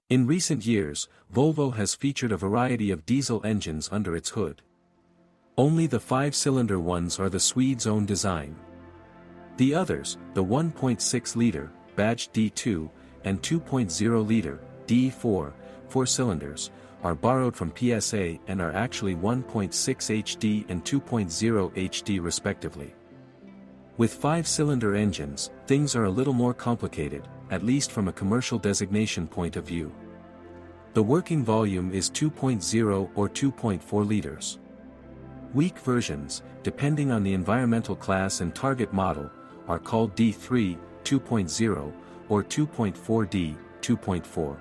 In recent years, Volvo has featured a variety of diesel engines under its hood. Only the 5-cylinder ones are the Swedes' own design. The others, the 1.6-liter, badged D2, and 2.0-liter, D4, 4-cylinders, are borrowed from PSA and are actually 1.6 HD and 2.0 HD respectively. With 5-cylinder engines, things are a little more complicated, at least from a commercial designation point of view. The working volume is 2.0 or 2.4 liters. Weak versions, depending on the environmental class and target model, are called D3, 2.0, or 2.4D, 2.4.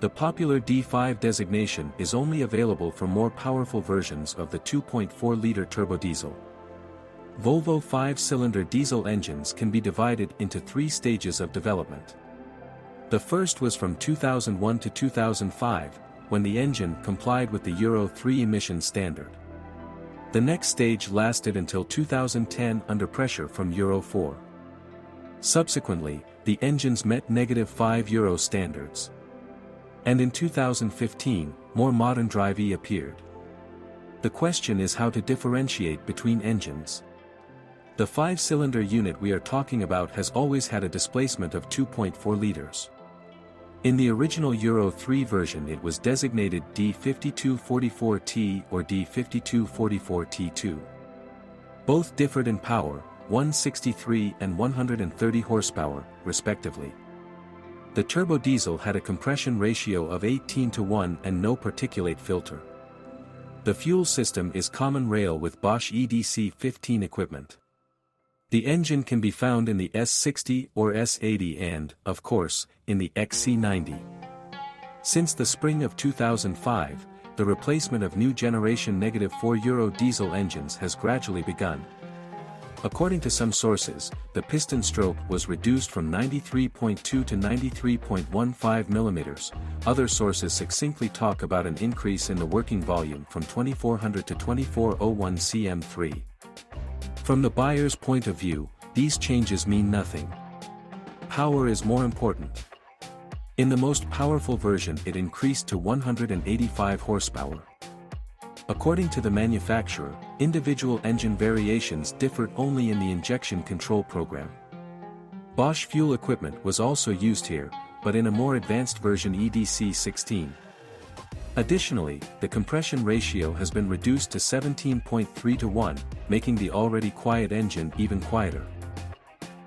The popular D5 designation is only available for more powerful versions of the 2.4-liter turbodiesel. Volvo 5-cylinder diesel engines can be divided into 3 stages of development. The first was from 2001 to 2005, when the engine complied with the Euro 3 emission standard. The next stage lasted until 2010 under pressure from Euro 4. Subsequently, the engines met -5 Euro standards. And in 2015, more modern Drive E appeared. The question is how to differentiate between engines. The 5-cylinder unit we are talking about has always had a displacement of 2.4 liters. In the original Euro 3 version it was designated D5244T or D5244T2. Both differed in power, 163 and 130 horsepower, respectively. The turbodiesel had a compression ratio of 18:1 and no particulate filter. The fuel system is common rail with Bosch EDC-15 equipment. The engine can be found in the S60 or S80 and, of course, in the XC90. Since the spring of 2005, the replacement of new generation -4 Euro diesel engines has gradually begun. According to some sources, the piston stroke was reduced from 93.2 to 93.15 mm. Other sources succinctly talk about an increase in the working volume from 2400 to 2401 cm3. From the buyer's point of view, these changes mean nothing. Power is more important. In the most powerful version it increased to 185 horsepower. According to the manufacturer, individual engine variations differed only in the injection control program. Bosch fuel equipment was also used here, but in a more advanced version EDC-16. Additionally, the compression ratio has been reduced to 17.3:1, making the already quiet engine even quieter.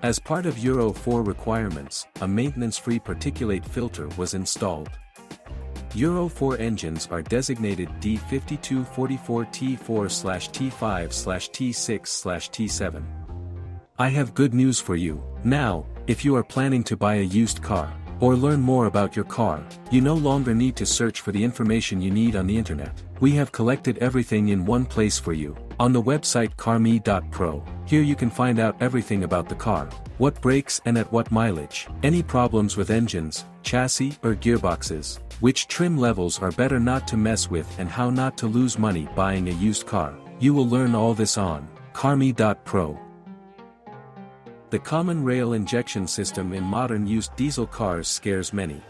As part of Euro 4 requirements, a maintenance-free particulate filter was installed. Euro 4 engines are designated D5244T4/T5/T6/T7. I have good news for you. Now, if you are planning to buy a used car, or learn more about your car, you no longer need to search for the information you need on the internet. We have collected everything in one place for you, on the website carme.pro. Here you can find out everything about the car, what breaks and at what mileage, any problems with engines, chassis or gearboxes, which trim levels are better not to mess with and how not to lose money buying a used car. You will learn all this on carme.pro. The common rail injection system in modern used diesel cars scares many.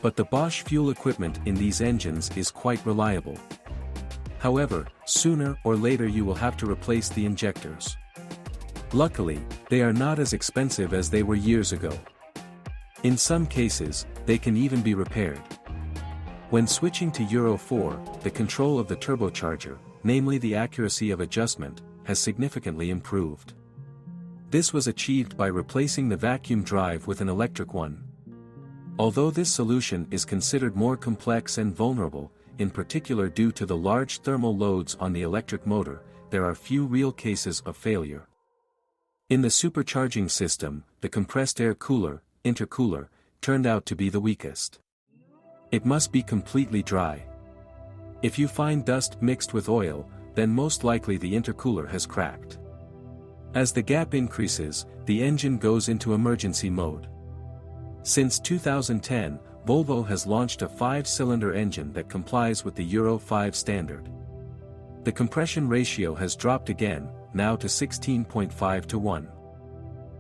But the Bosch fuel equipment in these engines is quite reliable. However, sooner or later you will have to replace the injectors. Luckily, they are not as expensive as they were years ago. In some cases, they can even be repaired. When switching to Euro 4, the control of the turbocharger, namely the accuracy of adjustment, has significantly improved. This was achieved by replacing the vacuum drive with an electric one. Although this solution is considered more complex and vulnerable, in particular due to the large thermal loads on the electric motor, there are few real cases of failure. In the supercharging system, the compressed air cooler, intercooler, turned out to be the weakest. It must be completely dry. If you find dust mixed with oil, then most likely the intercooler has cracked. As the gap increases, the engine goes into emergency mode. Since 2010, Volvo has launched a 5-cylinder engine that complies with the Euro 5 standard. The compression ratio has dropped again, now to 16.5:1.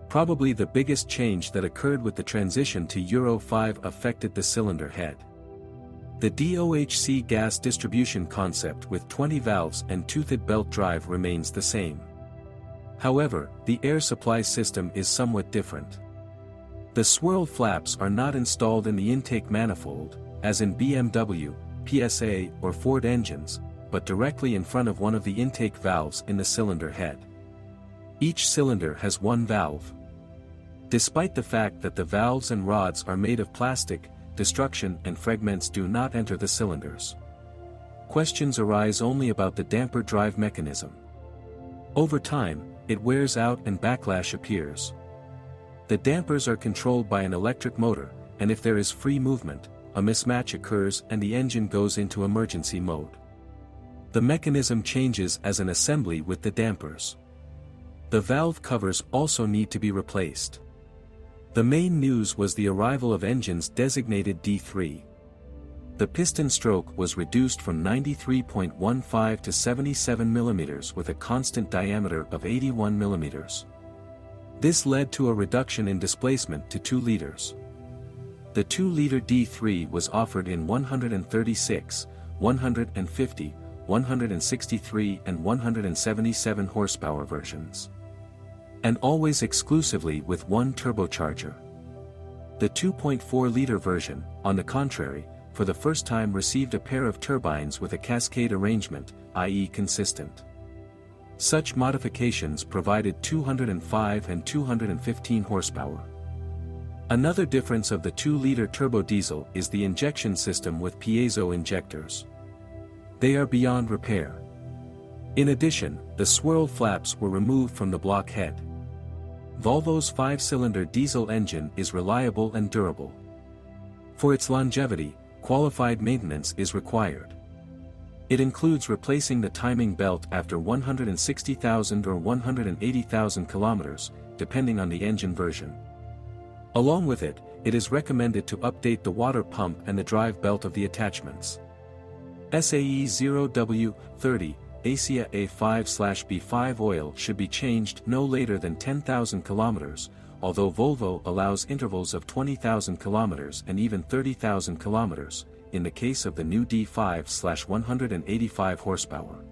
Probably the biggest change that occurred with the transition to Euro 5 affected the cylinder head. The DOHC gas distribution concept with 20 valves and toothed belt drive remains the same. However, the air supply system is somewhat different. The swirl flaps are not installed in the intake manifold, as in BMW, PSA or Ford engines, but directly in front of one of the intake valves in the cylinder head. Each cylinder has one valve. Despite the fact that the valves and rods are made of plastic, destruction and fragments do not enter the cylinders. Questions arise only about the damper drive mechanism. Over time, it wears out and backlash appears. The dampers are controlled by an electric motor, and if there is free movement, a mismatch occurs and the engine goes into emergency mode. The mechanism changes as an assembly with the dampers. The valve covers also need to be replaced. The main news was the arrival of engines designated D3. The piston stroke was reduced from 93.15 to 77 mm with a constant diameter of 81 mm. This led to a reduction in displacement to 2 liters. The 2-liter D3 was offered in 136, 150, 163 and 177 horsepower versions. And always exclusively with one turbocharger. The 2.4-liter version, on the contrary, for the first time received a pair of turbines with a cascade arrangement, i.e. consistent. Such modifications provided 205 and 215 horsepower. Another difference of the 2-liter turbo diesel is the injection system with piezo injectors. They are beyond repair. In addition, the swirl flaps were removed from the block head. Volvo's 5-cylinder diesel engine is reliable and durable. For its longevity, qualified maintenance is required. It includes replacing the timing belt after 160,000 or 180,000 kilometers, depending on the engine version. Along with it, it is recommended to update the water pump and the drive belt of the attachments. SAE 0W30 ASIA A5/B5 oil should be changed no later than 10,000 kilometers, although Volvo allows intervals of 20,000 kilometers and even 30,000 kilometers, in the case of the new D5/185 horsepower.